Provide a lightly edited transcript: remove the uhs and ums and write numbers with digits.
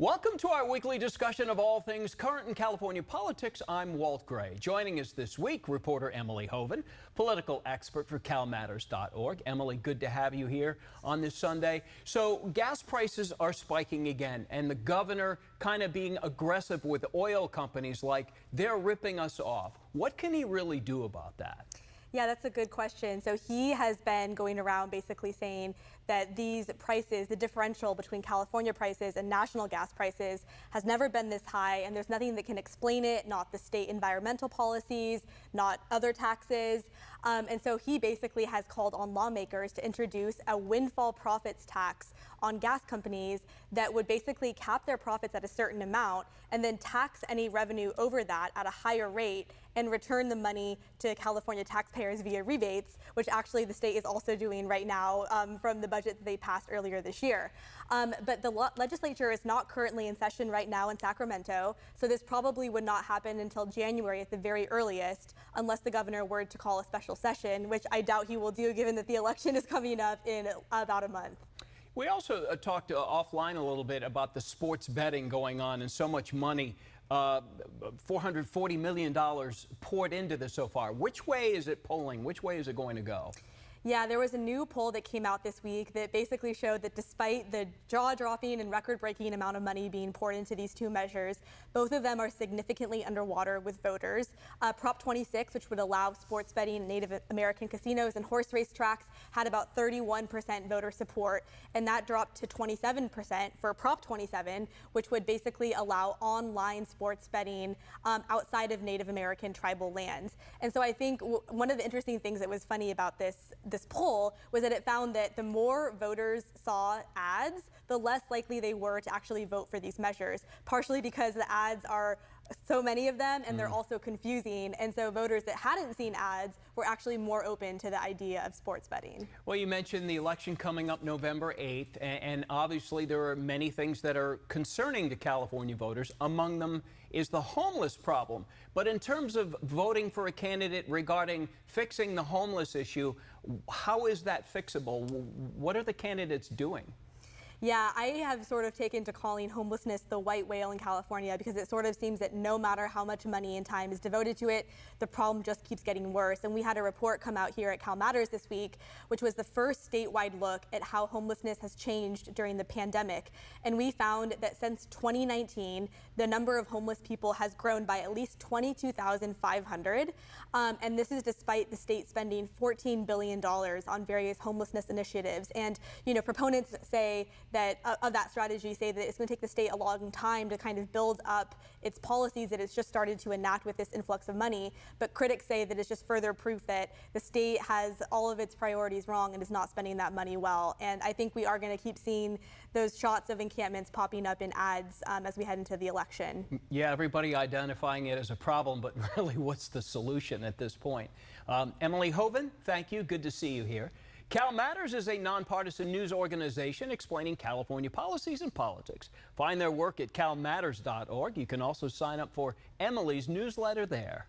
Welcome to our weekly discussion of all things current in California politics. I'm Walt Gray. Joining us this week, reporter Emily Hoeven, political expert for CalMatters.org. Emily, good to have you here on this Sunday. So gas prices are spiking again, and the governor kind of being aggressive with oil companies like they're ripping us off. What can he really do about that? Yeah, that's a good question. So he has been going around basically saying that these prices, the differential between California prices and national gas prices, has never been this high, and there's nothing that can explain it, not the state environmental policies, not other taxes. And so he basically has called on lawmakers to introduce a windfall profits tax on gas companies that would basically cap their profits at a certain amount and then tax any revenue over that at a higher rate and return the money to California taxpayers via rebates, which actually the state is also doing right now from the budget that they passed earlier this year. But the legislature is not currently in session right now in Sacramento, so this probably would not happen until January at the very earliest, unless the governor were to call a special session, which I doubt he will do given that the election is coming up in about a month. We also talked offline a little bit about the sports betting going on and so much money, $440 million poured into this so far. Which way is it polling? Which way is it going to go? Yeah, there was a new poll that came out this week that basically showed that despite the jaw-dropping and record-breaking amount of money being poured into these two measures, both of them are significantly underwater with voters. Prop 26, which would allow sports betting in Native American casinos and horse race tracks, had about 31% voter support, and that dropped to 27% for Prop 27, which would basically allow online sports betting outside of Native American tribal lands. And so I think one of the interesting things that was funny about this poll was that it found that the more voters saw ads, the less likely they were to actually vote for these measures, partially because the ads are so many of them and they're also confusing. And so voters that hadn't seen ads were actually more open to the idea of sports betting. Well, you mentioned the election coming up November 8th, and obviously there are many things that are concerning to California voters. Among them is the homeless problem. But in terms of voting for a candidate regarding fixing the homeless issue, how is that fixable? What are the candidates doing? Yeah, I have sort of taken to calling homelessness the white whale in California because it sort of seems that no matter how much money and time is devoted to it, the problem just keeps getting worse. And we had a report come out here at CalMatters this week, which was the first statewide look at how homelessness has changed during the pandemic. And we found that since 2019, the number of homeless people has grown by at least 22,500. And this is despite the state spending $14 billion on various homelessness initiatives. And, you know, proponents say that of that strategy say that it's going to take the state a long time to kind of build up its policies that it's just started to enact with this influx of money. But critics say that it's just further proof that the state has all of its priorities wrong and is not spending that money well. And I think we are going to keep seeing those shots of encampments popping up in ads as we head into the election. Yeah, everybody identifying it as a problem, but really what's the solution at this point? Emily Hoeven, thank you. Good to see you here. CalMatters is a nonpartisan news organization explaining California policies and politics. Find their work at CalMatters.org. You can also sign up for Emily's newsletter there.